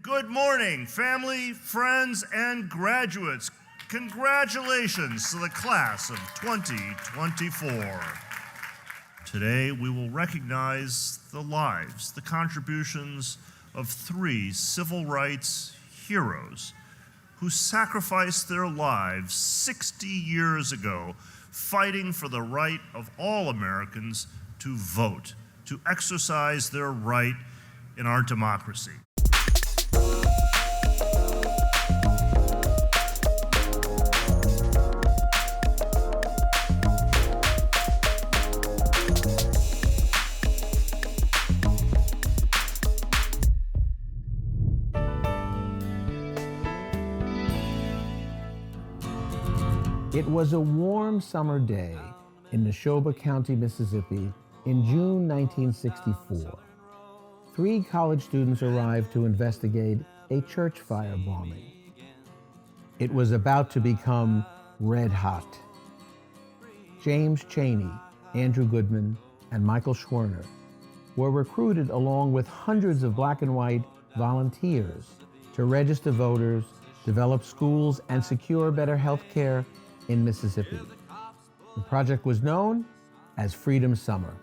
Good morning, family, friends, and graduates. Congratulations to the class of 2024. Today, we will recognize the lives, the contributions of 3 civil rights heroes who sacrificed their lives 60 years ago, fighting for the right of all Americans to vote, to exercise their right in our democracy. It was a warm summer day in Neshoba County, Mississippi in June 1964. 3 college students arrived to investigate a church fire bombing. It was about to become red hot. James Chaney, Andrew Goodman, and Michael Schwerner were recruited along with hundreds of black and white volunteers to register voters, develop schools, and secure better health care in Mississippi. The project was known as Freedom Summer.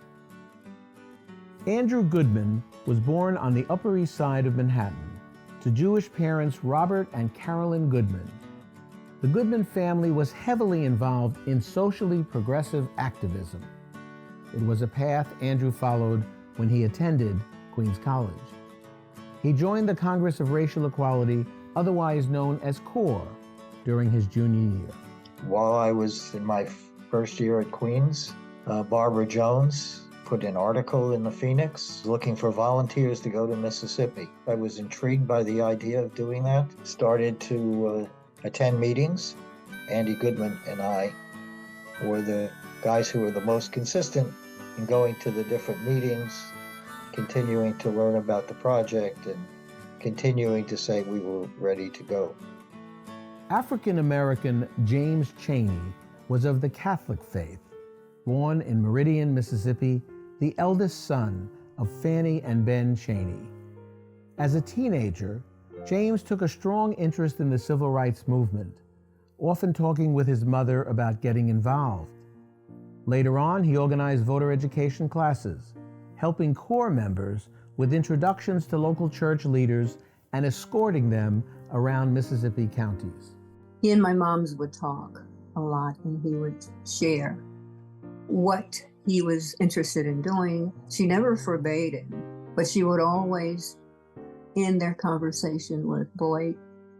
Andrew Goodman was born on the Upper East Side of Manhattan to Jewish parents Robert and Carolyn Goodman. The Goodman family was heavily involved in socially progressive activism. It was a path Andrew followed when he attended Queens College. He joined the Congress of Racial Equality, otherwise known as CORE, during his junior year. While I was in my first year at Queens, Barbara Jones put an article in the Phoenix looking for volunteers to go to Mississippi. I was intrigued by the idea of doing that, started to attend meetings. Andy Goodman and I were the guys who were the most consistent in going to the different meetings, continuing to learn about the project, and continuing to say we were ready to go. African-American James Chaney was of the Catholic faith, born in Meridian, Mississippi, the eldest son of Fannie and Ben Chaney. As a teenager, James took a strong interest in the civil rights movement, often talking with his mother about getting involved. Later on, he organized voter education classes, helping CORE members with introductions to local church leaders and escorting them around Mississippi counties. He and my moms would talk a lot, and he would share what he was interested in doing. She never forbade him, but she would always end their conversation with, "Boy,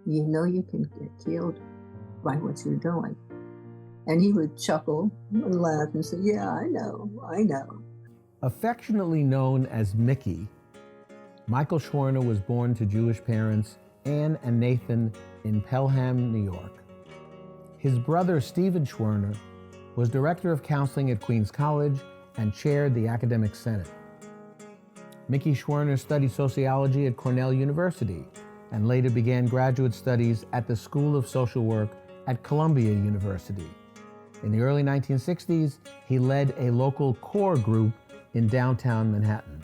you know you can get killed by what you're doing." And he would chuckle and laugh and say, "Yeah, I know. Affectionately known as Mickey, Michael Schwerner was born to Jewish parents Ann and Nathan in Pelham, New York. His brother, Stephen Schwerner, was director of counseling at Queens College and chaired the academic senate. Mickey Schwerner studied sociology at Cornell University and later began graduate studies at the School of Social Work at Columbia University. In the early 1960s, he led a local CORE group in downtown Manhattan.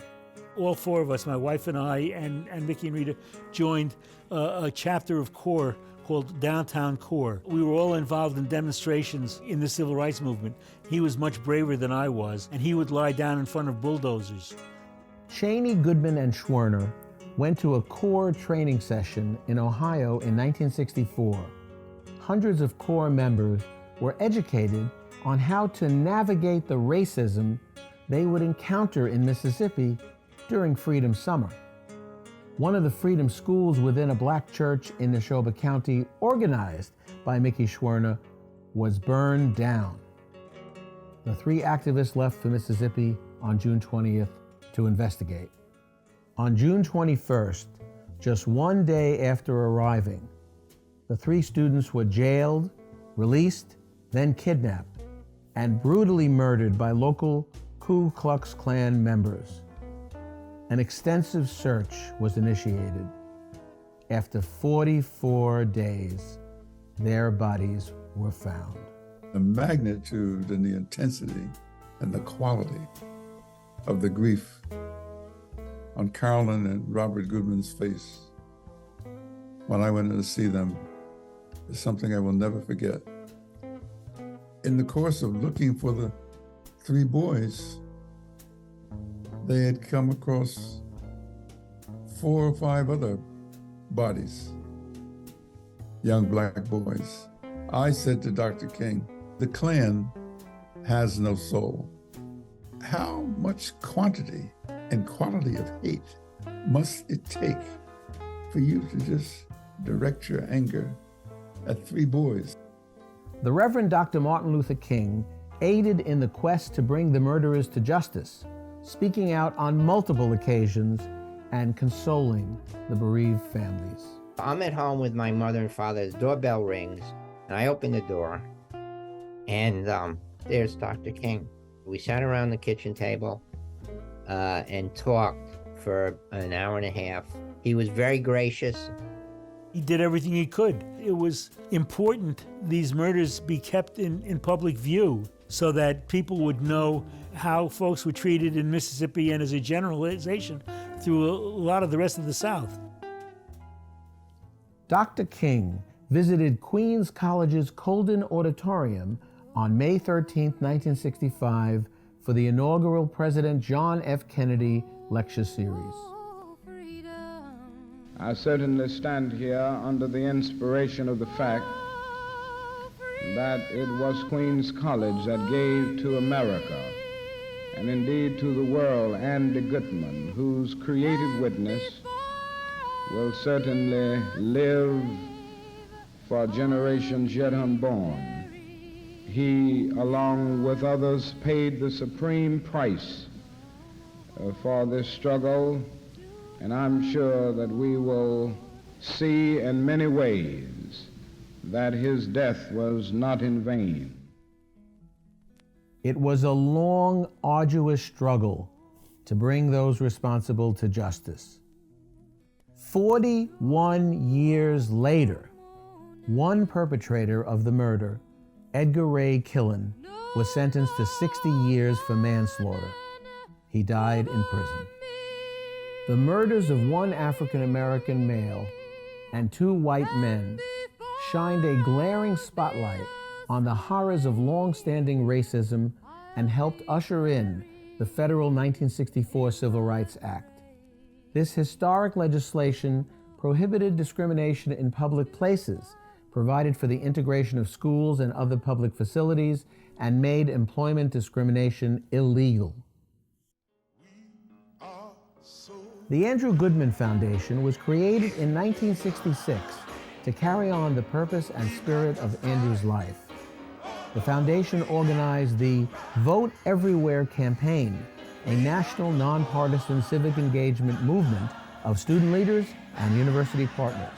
All 4 of us, my wife and I, and Mickey and Rita, joined a chapter of CORE called Downtown CORE. We were all involved in demonstrations in the civil rights movement. He was much braver than I was, and he would lie down in front of bulldozers. Chaney, Goodman, and Schwerner went to a CORE training session in Ohio in 1964. Hundreds of CORE members were educated on how to navigate the racism they would encounter in Mississippi during Freedom Summer. One of the Freedom Schools within a black church in Neshoba County, organized by Mickey Schwerner, was burned down. The 3 activists left for Mississippi on June 20th to investigate. On June 21st, just one day after arriving, the 3 students were jailed, released, then kidnapped, and brutally murdered by local Ku Klux Klan members. An extensive search was initiated. After 44 days, their bodies were found. The magnitude and the intensity and the quality of the grief on Carolyn and Robert Goodman's face when I went in to see them is something I will never forget. In the course of looking for the 3 boys, they had come across 4 or 5 other bodies, young black boys. I said to Dr. King, the Klan has no soul. How much quantity and quality of hate must it take for you to just direct your anger at 3 boys? The Reverend Dr. Martin Luther King aided in the quest to bring the murderers to justice, speaking out on multiple occasions and consoling the bereaved families. I'm at home with my mother and father. The doorbell rings, and I open the door, and there's Dr. King. We sat around the kitchen table and talked for an hour and a half. He was very gracious. He did everything he could. It was important these murders be kept in public view so that people would know how folks were treated in Mississippi and as a generalization through a lot of the rest of the South. Dr. King visited Queens College's Colden Auditorium on May 13, 1965 for the inaugural President John F. Kennedy lecture series. I certainly stand here under the inspiration of the fact that it was Queens College that gave to America, and indeed to the world, Andrew Goodman, whose creative witness will certainly live for generations yet unborn. He, along with others, paid the supreme price for this struggle, and I'm sure that we will see in many ways that his death was not in vain. It was a long, arduous struggle to bring those responsible to justice. 41 years later, one perpetrator of the murder, Edgar Ray Killen, was sentenced to 60 years for manslaughter. He died in prison. The murders of one African-American male and 2 white men shined a glaring spotlight on the horrors of long-standing racism and helped usher in the federal 1964 Civil Rights Act. This historic legislation prohibited discrimination in public places, provided for the integration of schools and other public facilities, and made employment discrimination illegal. The Andrew Goodman Foundation was created in 1966 to carry on the purpose and spirit of Andrew's life. The foundation organized the Vote Everywhere campaign, a national nonpartisan civic engagement movement of student leaders and university partners.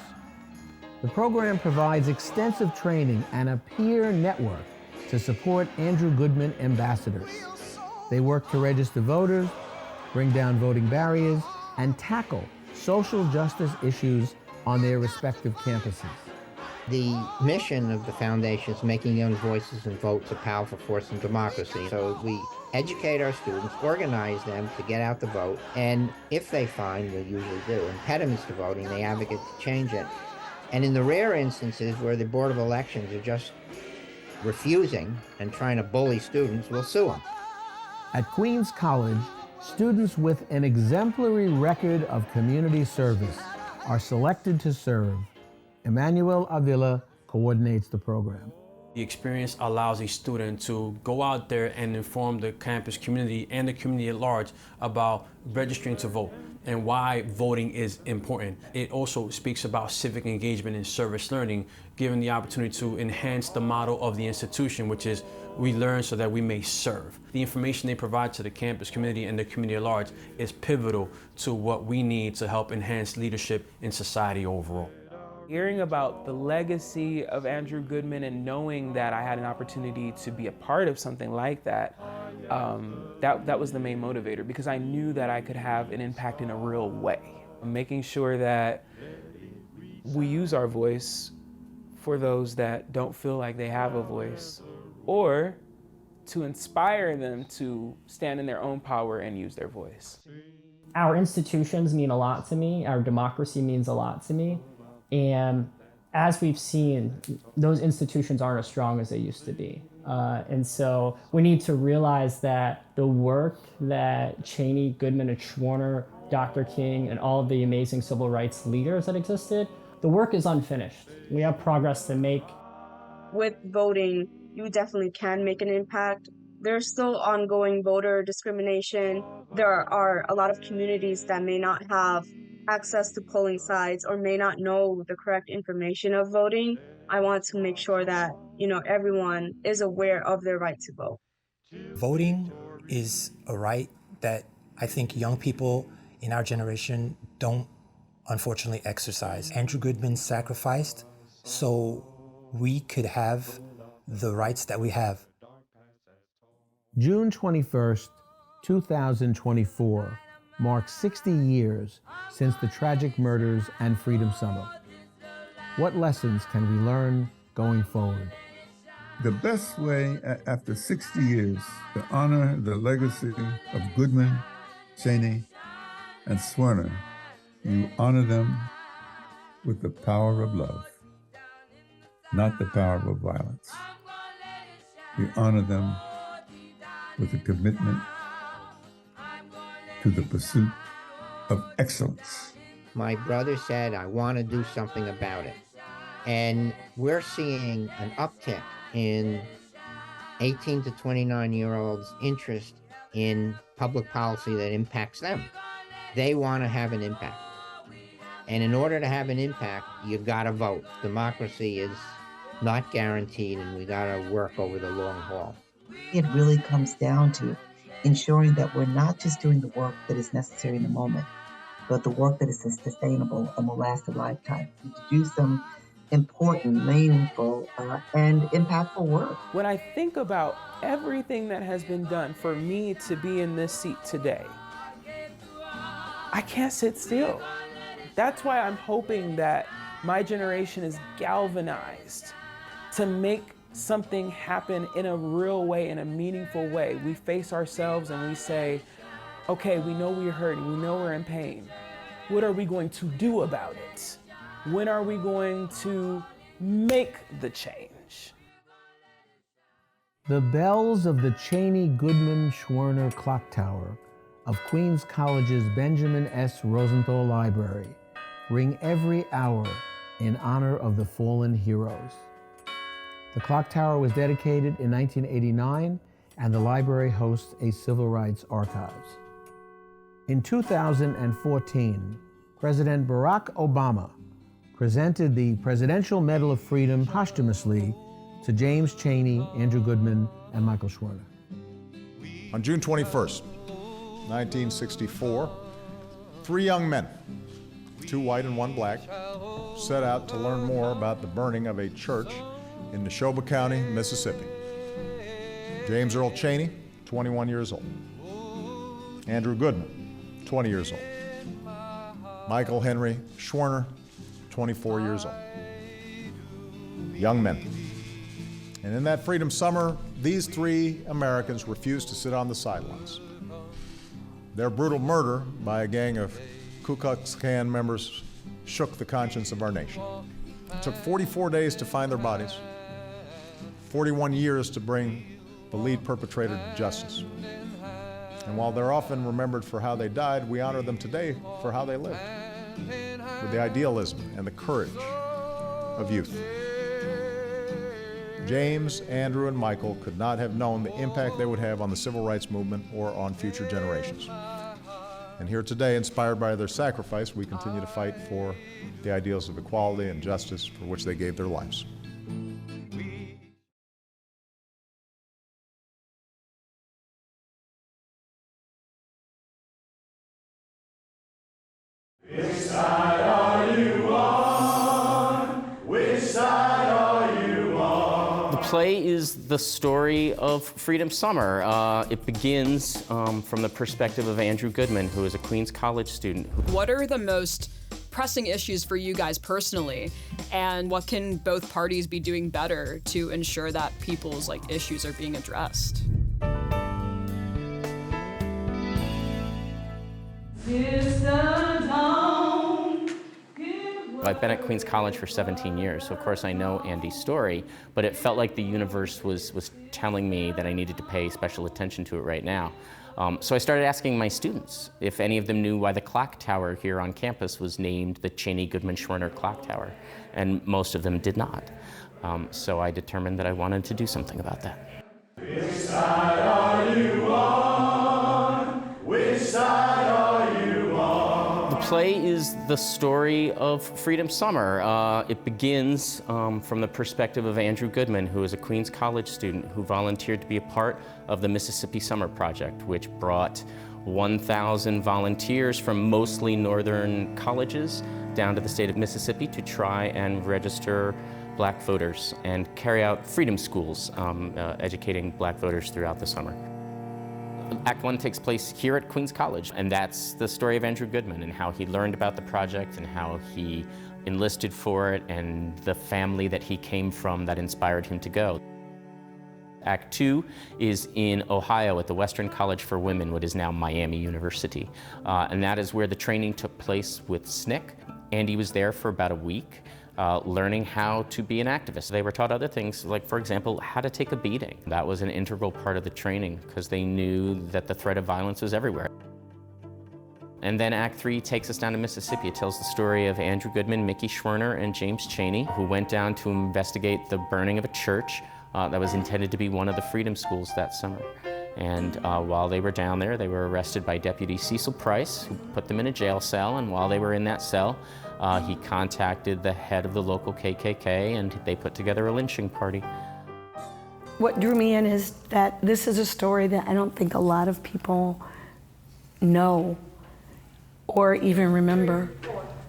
The program provides extensive training and a peer network to support Andrew Goodman ambassadors. They work to register voters, bring down voting barriers, and tackle social justice issues on their respective campuses. The mission of the foundation is making young voices and votes a powerful force in democracy. So we educate our students, organize them to get out the vote, and if they find, we usually do, impediments to voting, they advocate to change it. And in the rare instances where the Board of Elections are just refusing and trying to bully students, we'll sue them. At Queens College, students with an exemplary record of community service are selected to serve. Emanuel Avila coordinates the program. The experience allows a student to go out there and inform the campus community and the community at large about registering to vote and why voting is important. It also speaks about civic engagement and service learning, giving the opportunity to enhance the motto of the institution, which is we learn so that we may serve. The information they provide to the campus community and the community at large is pivotal to what we need to help enhance leadership in society overall. Hearing about the legacy of Andrew Goodman and knowing that I had an opportunity to be a part of something like that, that was the main motivator, because I knew that I could have an impact in a real way. Making sure that we use our voice for those that don't feel like they have a voice, or to inspire them to stand in their own power and use their voice. Our institutions mean a lot to me. Our democracy means a lot to me. And as we've seen, those institutions aren't as strong as they used to be. And so we need to realize that the work that Chaney, Goodman, and Schwerner, Dr. King, and all of the amazing civil rights leaders that existed, the work is unfinished. We have progress to make. With voting, you definitely can make an impact. There's still ongoing voter discrimination. There are a lot of communities that may not have access to polling sites or may not know the correct information of voting. I want to make sure that, everyone is aware of their right to vote. Voting is a right that I think young people in our generation don't unfortunately exercise. Andrew Goodman sacrificed so we could have the rights that we have. June 21st, 2024 marks 60 years since the tragic murders and Freedom Summer. What lessons can we learn going forward? The best way after 60 years to honor the legacy of Goodman, Chaney, and Schwerner, you honor them with the power of love, not the power of violence. You honor them with a commitment to the pursuit of excellence. My brother said, I want to do something about it. And we're seeing an uptick in 18 to 29-year-olds' interest in public policy that impacts them. They want to have an impact. And in order to have an impact, you've got to vote. Democracy is not guaranteed, and we got to work over the long haul. It really comes down to ensuring that we're not just doing the work that is necessary in the moment, but the work that is sustainable and will last a lifetime. And to do some important, meaningful, and impactful work. When I think about everything that has been done for me to be in this seat today, I can't sit still. That's why I'm hoping that my generation is galvanized to make something happen in a real way, in a meaningful way. We face ourselves and we say, okay, we know we're hurting, we know we're in pain. What are we going to do about it? When are we going to make the change? The bells of the Chaney-Goodman-Schwerner Clock Tower of Queens College's Benjamin S. Rosenthal Library ring every hour in honor of the fallen heroes. The clock tower was dedicated in 1989, and the library hosts a civil rights archives. In 2014, President Barack Obama presented the Presidential Medal of Freedom posthumously to James Chaney, Andrew Goodman, and Michael Schwerner. On June 21st, 1964, 3 young men, 2 white and 1 black, set out to learn more about the burning of a church in Neshoba County, Mississippi. James Earl Chaney, 21 years old. Andrew Goodman, 20 years old. Michael Henry Schwerner, 24 years old. Young men. And in that Freedom Summer, these 3 Americans refused to sit on the sidelines. Their brutal murder by a gang of Ku Klux Klan members shook the conscience of our nation. It took 44 days to find their bodies, 41 years to bring the lead perpetrator to justice. And while they're often remembered for how they died, we honor them today for how they lived, with the idealism and the courage of youth. James, Andrew, and Michael could not have known the impact they would have on the civil rights movement or on future generations. And here today, inspired by their sacrifice, we continue to fight for the ideals of equality and justice for which they gave their lives. Which side are you on? Which side are you on? The play is the story of Freedom Summer. It begins from the perspective of Andrew Goodman, who is a Queens College student. What are the most pressing issues for you guys personally, and what can both parties be doing better to ensure that people's issues are being addressed? I've been at Queens College for 17 years, so of course I know Andy's story, but it felt like the universe was telling me that I needed to pay special attention to it right now. So I started asking my students if any of them knew why the clock tower here on campus was named the Chaney-Goodman-Schwerner Clock Tower, and most of them did not. So I determined that I wanted to do something about that. Which side are you on? Which side are you on? The play is the story of Freedom Summer. It begins from the perspective of Andrew Goodman, who is a Queens College student who volunteered to be a part of the Mississippi Summer Project, which brought 1,000 volunteers from mostly northern colleges down to the state of Mississippi to try and register Black voters and carry out freedom schools, educating Black voters throughout the summer. Act 1 takes place here at Queens College, and that's the story of Andrew Goodman and how he learned about the project and how he enlisted for it and the family that he came from that inspired him to go. Act 2 is in Ohio at the Western College for Women, what is now Miami University. And that is where the training took place with SNCC. Andy was there for about a week. Learning how to be an activist. They were taught other things, like, for example, how to take a beating. That was an integral part of the training because they knew that the threat of violence was everywhere. And then Act 3 takes us down to Mississippi. It tells the story of Andrew Goodman, Mickey Schwerner, and James Chaney, who went down to investigate the burning of a church that was intended to be one of the freedom schools that summer. And while they were down there, they were arrested by Deputy Cecil Price, who put them in a jail cell, and while they were in that cell, he contacted the head of the local KKK, and they put together a lynching party. What drew me in is that this is a story that I don't think a lot of people know or even remember.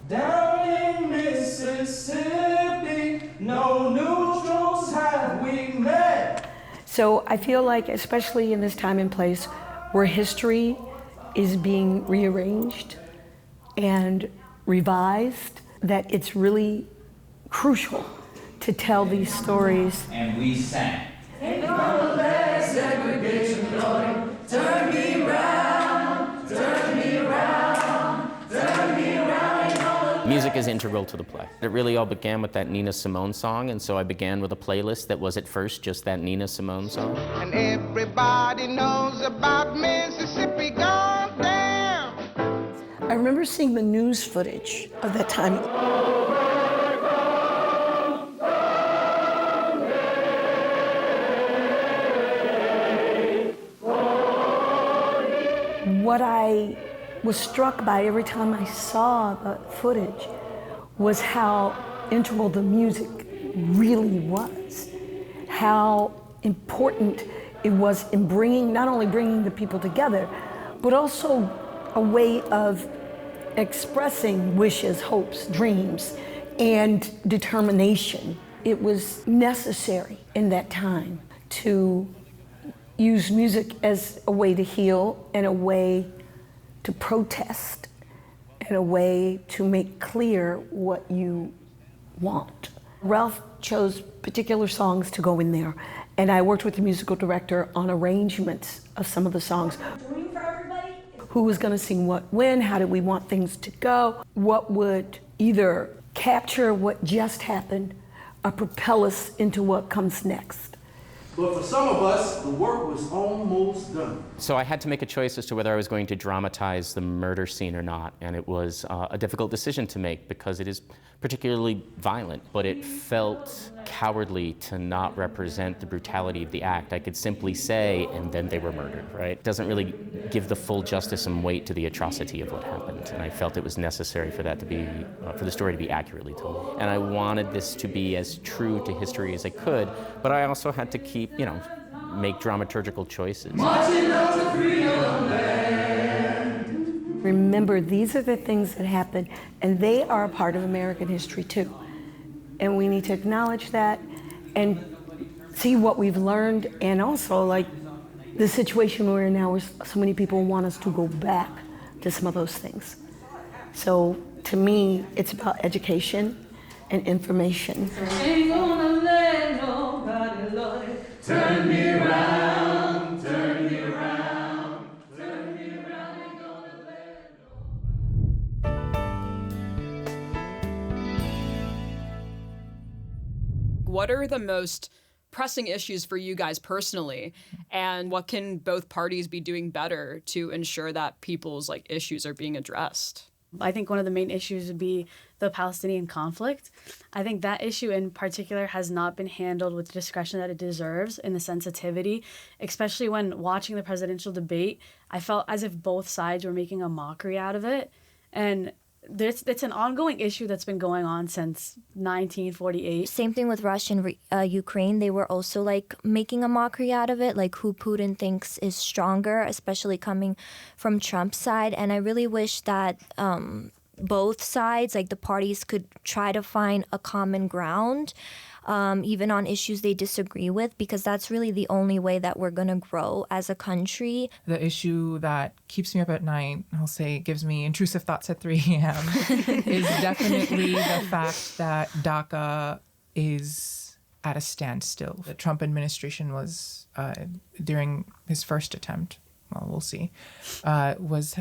Down in Mississippi, no neutrals have we met. So I feel like, especially in this time and place where history is being rearranged and revised, that it's really crucial to tell these stories. And we sang. Ain't gonna let segregation glory turn me round, turn me round, turn me round. Music is integral to the play. It really all began with that Nina Simone song, and so I began with a playlist that was at first just that Nina Simone song. And everybody knows about Mississippi gone down. I remember seeing the news footage of that time. What I was struck by every time I saw the footage was how integral the music really was, how important it was in not only bringing the people together, but also a way of expressing wishes, hopes, dreams, and determination. It was necessary in that time to use music as a way to heal and a way to protest and a way to make clear what you want. Ralph chose particular songs to go in there, and I worked with the musical director on arrangements of some of the songs. Who was going to sing what when, how did we want things to go, what would either capture what just happened or propel us into what comes next. But for some of us, the work was almost done. So I had to make a choice as to whether I was going to dramatize the murder scene or not, and it was a difficult decision to make because it is particularly violent, but it felt cowardly to not represent the brutality of the act. I could simply say, and then they were murdered, right? It doesn't really give the full justice and weight to the atrocity of what happened, and I felt it was necessary for that to be, for the story to be accurately told. And I wanted this to be as true to history as I could, but I also had to keep, make dramaturgical choices. Marching up to freedom land. Remember, these are the things that happened, and they are a part of American history too. And we need to acknowledge that and see what we've learned, and also like the situation we're in now where so many people want us to go back to some of those things. So to me, it's about education and information. Ain't gonna let nobody, Lord, turn me around, turn me around, turn me around. Ain't gonna let what are the most pressing issues for you guys personally, and what can both parties be doing better to ensure that people's like issues are being addressed? I think one of the main issues would be the Palestinian conflict. I think that issue in particular has not been handled with the discretion that it deserves and the sensitivity, especially when watching the presidential debate. I felt as if both sides were making a mockery out of it. And it's an ongoing issue that's been going on since 1948. Same thing with Russia and Ukraine. They were also like making a mockery out of it, like who Putin thinks is stronger, especially coming from Trump's side. And I really wish that both sides, like the parties, could try to find a common ground, even on issues they disagree with, because that's really the only way that we're going to grow as a country. The issue that keeps me up at night, I'll say gives me intrusive thoughts at 3 a.m., is definitely the fact that DACA is at a standstill. The Trump administration was, during his first attempt, well, we'll see, was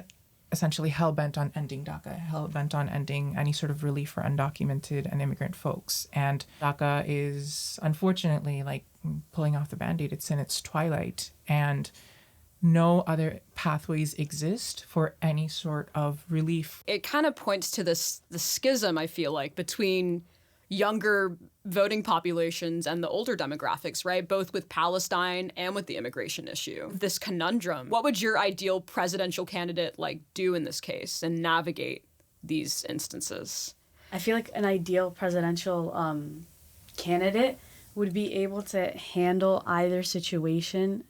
essentially hell-bent on ending DACA, hell-bent on ending any sort of relief for undocumented and immigrant folks. And DACA is, unfortunately, like pulling off the Band-Aid. It's in its twilight, and no other pathways exist for any sort of relief. It kind of points to the schism, I feel like, between younger voting populations and the older demographics, right? Both with Palestine and with the immigration issue. This conundrum. What would your ideal presidential candidate like do in this case and navigate these instances? I feel like an ideal presidential candidate would be able to handle either situation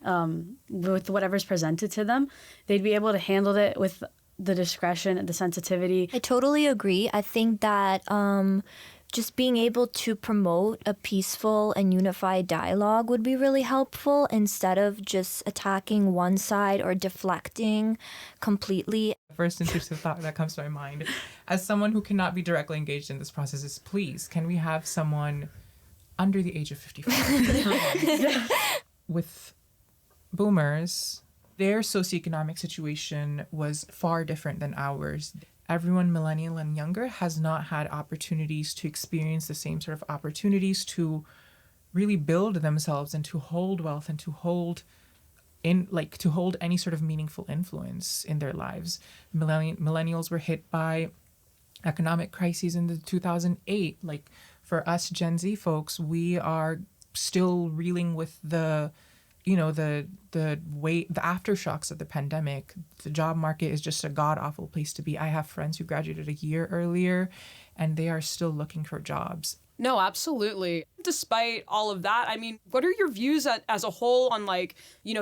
with whatever's presented to them. They'd be able to handle it with the discretion and the sensitivity. I totally agree. I think that just being able to promote a peaceful and unified dialogue would be really helpful instead of just attacking one side or deflecting completely. The first intrusive thought that comes to my mind, as someone who cannot be directly engaged in this process, is please, can we have someone under the age of 55? With boomers, their socioeconomic situation was far different than ours. Everyone millennial and younger has not had opportunities to experience the same sort of opportunities to really build themselves and to hold wealth and to hold any sort of meaningful influence in their lives. Millennials were hit by economic crises in the 2008. Like for us Gen Z folks, we are still reeling with the aftershocks of the pandemic. The job market is just a god-awful place to be. I have friends who graduated a year earlier, and they are still looking for jobs. No, absolutely. Despite all of that, I mean, what are your views as a whole on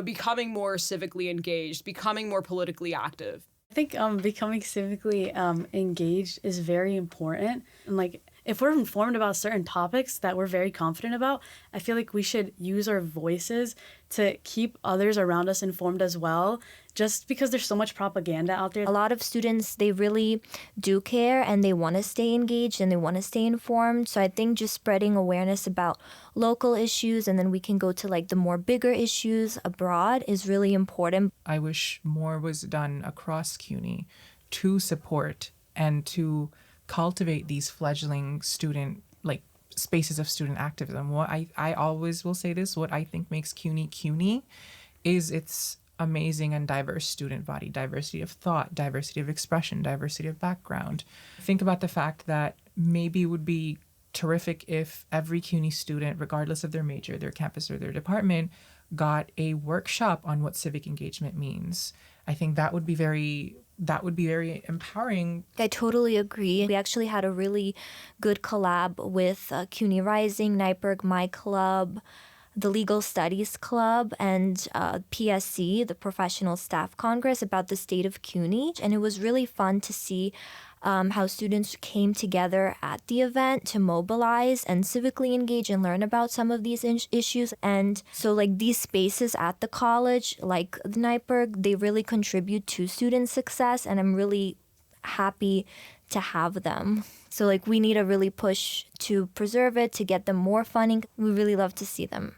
becoming more civically engaged, becoming more politically active? I think becoming civically engaged is very important. And if we're informed about certain topics that we're very confident about, I feel like we should use our voices to keep others around us informed as well, just because there's so much propaganda out there. A lot of students, they really do care and they want to stay engaged and they want to stay informed. So I think just spreading awareness about local issues, and then we can go to the more bigger issues abroad, is really important. I wish more was done across CUNY to support and to cultivate these fledgling student spaces of student activism. What I always will say this, what I think makes CUNY is its amazing and diverse student body, diversity of thought, diversity of expression, diversity of background. Think about the fact that maybe it would be terrific if every CUNY student, regardless of their major, their campus, or their department, got a workshop on what civic engagement means. I think that would be very empowering. I totally agree. We actually had a really good collab with CUNY Rising, NYPIRG, My Club, the Legal Studies Club, and PSC, the Professional Staff Congress, about the state of CUNY. And it was really fun to see how students came together at the event to mobilize and civically engage and learn about some of these issues. And so these spaces at the college, like the NYPIRG, they really contribute to student success, and I'm really happy to have them. So we need to really push to preserve it, to get them more funding. We really love to see them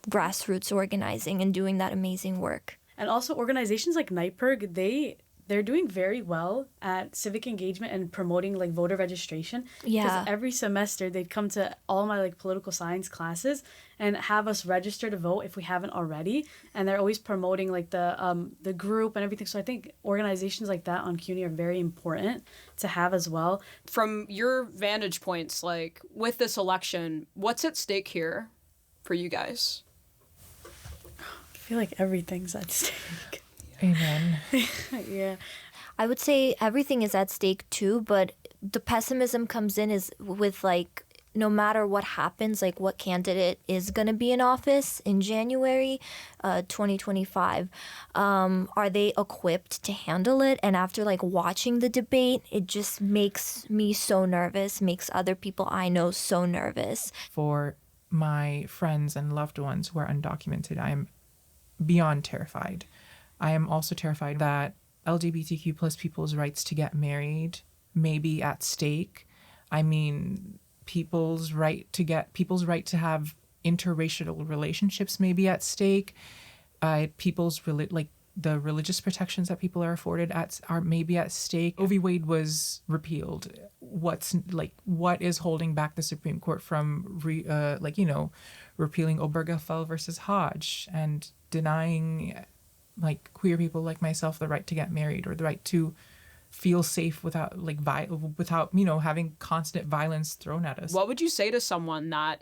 grassroots organizing and doing that amazing work. And also organizations like NYPIRG, they're doing very well at civic engagement and promoting like voter registration. Yeah. Because every semester they'd come to all my like political science classes and have us register to vote if we haven't already. And they're always promoting like the group and everything. So I think organizations like that on CUNY are very important to have as well. From your vantage points, like with this election, what's at stake here for you guys? I feel like everything's at stake. Amen. Yeah. I would say everything is at stake too, but the pessimism comes in is with like, no matter what happens, like what candidate is going to be in office in January 2025, are they equipped to handle it? And after like watching the debate, it just makes me so nervous, makes other people I know so nervous. For my friends and loved ones who are undocumented, I am beyond terrified. I am also terrified that LGBTQ plus people's rights to get married may be at stake. I mean, people's right to have interracial relationships may be at stake. The religious protections that people are afforded are maybe at stake. Roe v. Wade was repealed. What is holding back the Supreme Court from repealing Obergefell versus Hodge and denying like queer people like myself the right to get married or the right to feel safe without having constant violence thrown at us? What would you say to someone that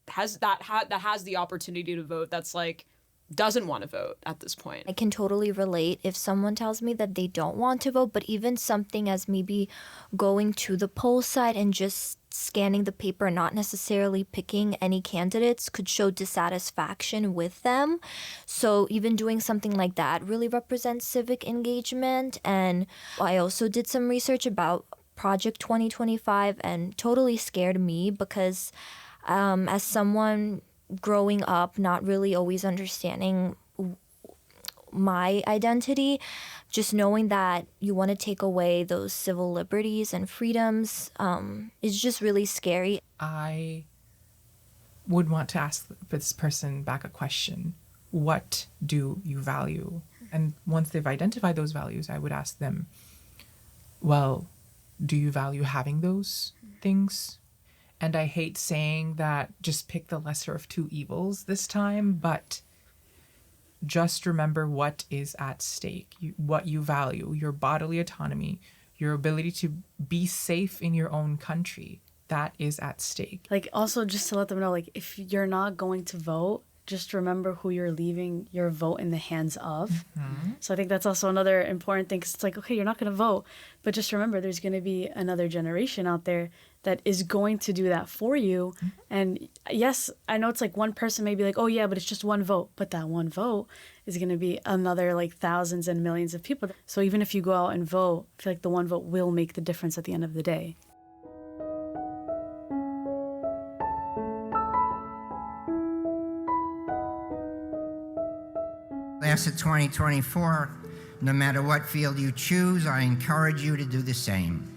has the opportunity to vote that's like doesn't want to vote at this point? I can totally relate if someone tells me that they don't want to vote, but even something as maybe going to the poll site and just scanning the paper, not necessarily picking any candidates, could show dissatisfaction with them. So even doing something like that really represents civic engagement. And I also did some research about Project 2025 and totally scared me because as someone growing up, not really always understanding my identity, just knowing that you want to take away those civil liberties and freedoms is just really scary. I would want to ask this person back a question. What do you value? And once they've identified those values, I would ask them, well, do you value having those things? And I hate saying that just pick the lesser of two evils this time, but just remember what is at stake, what you value, your bodily autonomy, your ability to be safe in your own country. That is at stake. Like also just to let them know, like if you're not going to vote, just remember who you're leaving your vote in the hands of. Mm-hmm. So I think that's also another important thing because it's like, okay, you're not going to vote, but just remember there's going to be another generation out there that is going to do that for you. Mm-hmm. And yes, I know it's like one person may be like, oh yeah, but it's just one vote. But that one vote is going to be another like thousands and millions of people. So even if you go out and vote, I feel like the one vote will make the difference at the end of the day. Class of 2024, no matter what field you choose, I encourage you to do the same.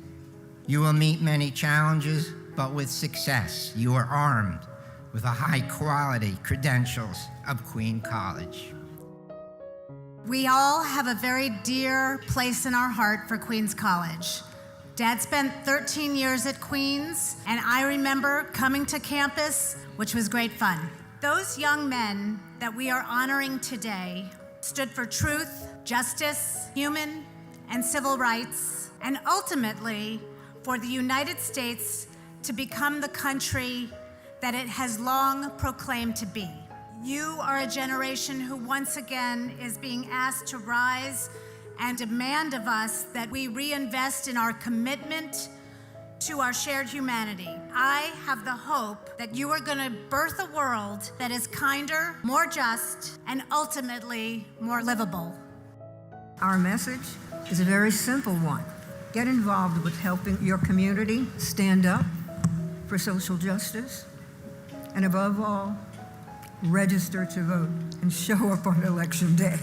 You will meet many challenges, but with success. You are armed with the high-quality credentials of Queen College. We all have a very dear place in our heart for Queens College. Dad spent 13 years at Queens, and I remember coming to campus, which was great fun. Those young men that we are honoring today stood for truth, justice, human and civil rights, and ultimately for the United States to become the country that it has long proclaimed to be. You are a generation who once again is being asked to rise and demand of us that we reinvest in our commitment to our shared humanity. I have the hope that you are going to birth a world that is kinder, more just, and ultimately more livable. Our message is a very simple one. Get involved with helping your community stand up for social justice, and above all, register to vote and show up on election day.